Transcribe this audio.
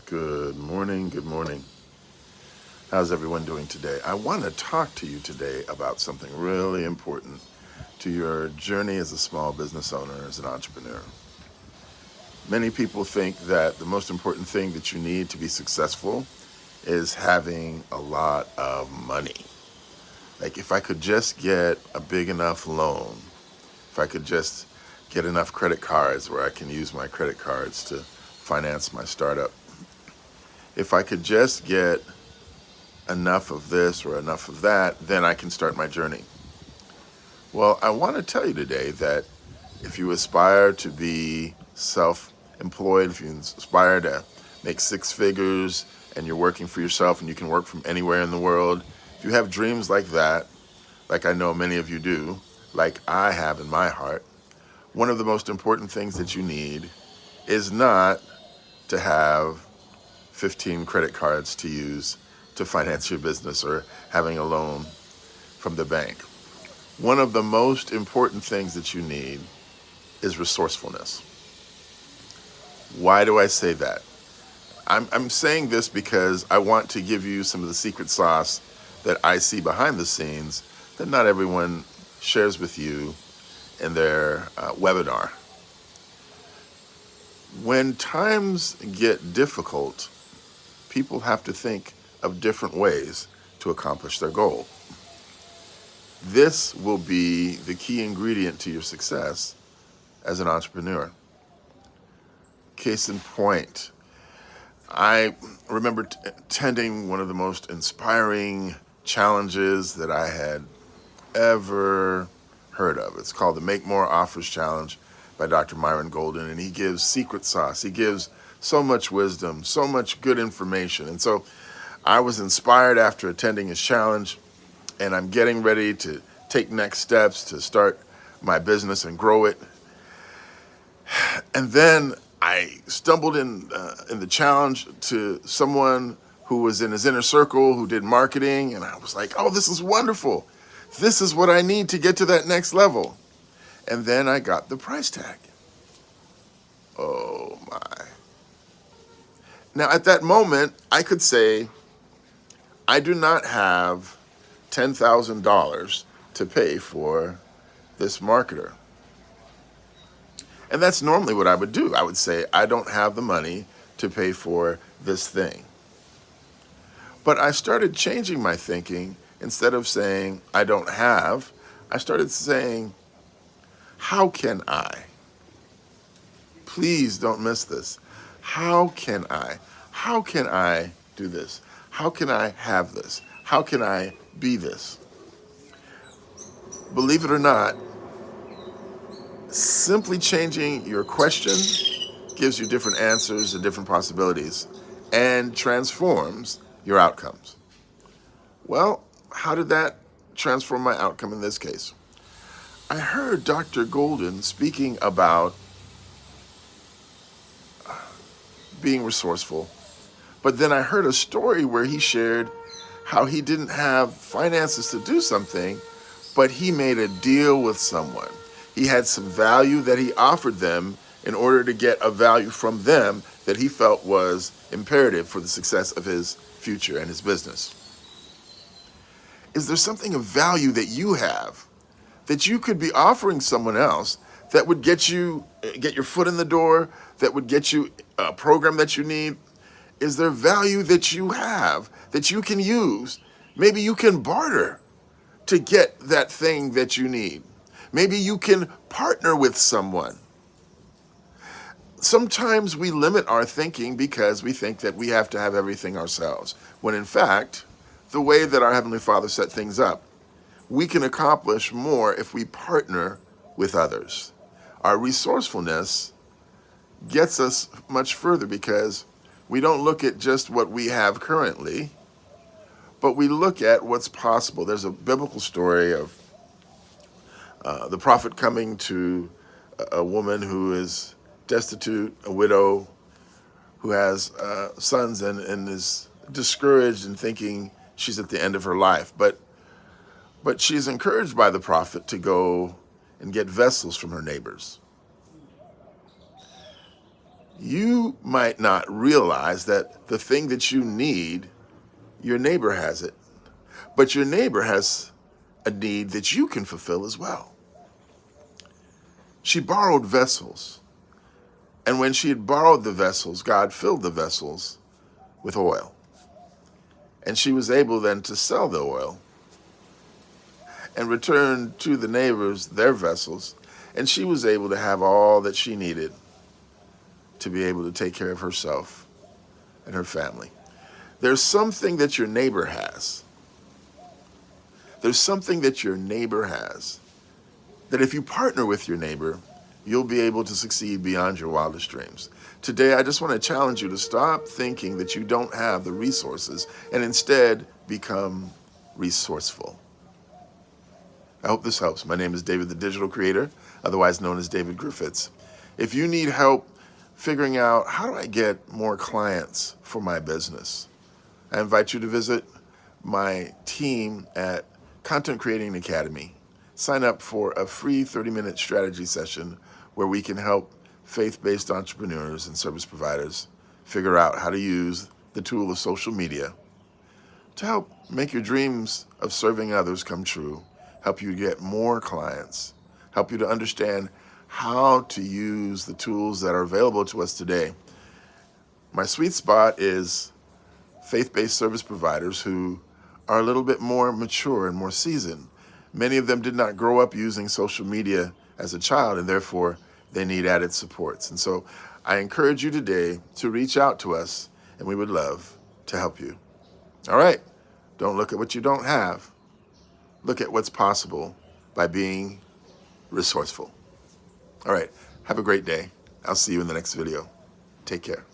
Good morning. Good morning. How's everyone doing today? I want to talk to you today about something really important to your journey as a small business owner, as an entrepreneur. Many people think that the most important thing that you need to be successful is having a lot of money. Like if I could just get a big enough loan, if I could just get enough credit cards where I can use my credit cards to finance my startup, if I could just get enough of this or enough of that, then I can start my journey. Well, I want to tell you today that if you aspire to be self-employed, if you aspire to make six figures and you're working for yourself and you can work from anywhere in the world, if you have dreams like that, like I know many of you do, like I have in my heart, one of the most important things that you need is not to have 15 credit cards to use to finance your business or having a loan from the bank. One of the most important things that you need is resourcefulness. Why do I say that? I'm saying this because I want to give you some of the secret sauce that I see behind the scenes that not everyone shares with you in their webinar. When times get difficult, people have to think of different ways to accomplish their goal. This will be the key ingredient to your success as an entrepreneur. Case in point, I remember attending one of the most inspiring challenges that I had ever heard of. It's called the Make More Offers Challenge by Dr. Myron Golden, and he gives secret sauce. He gives so much wisdom, so much good information. And so I was inspired after attending his challenge, and I'm getting ready to take next steps to start my business and grow it. And then I stumbled in the challenge to someone who was in his inner circle who did marketing, and I was like, oh, this is wonderful. This is what I need to get to that next level. And then I got the price tag. Oh my. Now at that moment, I could say, I do not have $10,000 to pay for this marketer. And that's normally what I would do. I would say, I don't have the money to pay for this thing. But I started changing my thinking. Instead of saying, I don't have, I started saying, how can I? Please don't miss this. How can I? How can I do this? How can I have this? How can I be this? Believe it or not, simply changing your question gives you different answers and different possibilities and transforms your outcomes. Well, how did that transform my outcome in this case? I heard Dr. Golden speaking about being resourceful, but then I heard a story where he shared how he didn't have finances to do something, but he made a deal with someone. He had some value that he offered them in order to get a value from them that he felt was imperative for the success of his future and his business. Is there something of value that you have that you could be offering someone else that would get your foot in the door, that would get you a program that you need? Is there value that you have that you can use? Maybe you can barter to get that thing that you need. Maybe you can partner with someone. Sometimes we limit our thinking because we think that we have to have everything ourselves, when in fact, the way that our Heavenly Father set things up, we can accomplish more if we partner with others. Our resourcefulness gets us much further because we don't look at just what we have currently, but we look at what's possible. There's a biblical story of the prophet coming to a woman who is destitute, a widow, who has sons and is discouraged and thinking she's at the end of her life. But she's encouraged by the prophet to go and get vessels from her neighbors. You might not realize that the thing that you need, your neighbor has it, but your neighbor has a need that you can fulfill as well. She borrowed vessels, and when she had borrowed the vessels, God filled the vessels with oil. And she was able then to sell the oil and return to the neighbors their vessels, and she was able to have all that she needed to be able to take care of herself and her family. There's something that your neighbor has. There's something that your neighbor has that if you partner with your neighbor, you'll be able to succeed beyond your wildest dreams. Today, I just want to challenge you to stop thinking that you don't have the resources and instead become resourceful. I hope this helps. My name is David, the Digital Creator, otherwise known as David Griffiths. If you need help figuring out how do I get more clients for my business, I invite you to visit my team at Content Creating Academy. Sign up for a free 30-minute strategy session where we can help faith-based entrepreneurs and service providers figure out how to use the tool of social media to help make your dreams of serving others come true, help you get more clients, help you to understand how to use the tools that are available to us today. My sweet spot is faith-based service providers who are a little bit more mature and more seasoned. Many of them did not grow up using social media as a child, and therefore they need added supports. And so I encourage you today to reach out to us, and we would love to help you. All right, don't look at what you don't have. Look at what's possible by being resourceful. All right, have a great day. I'll see you in the next video. Take care.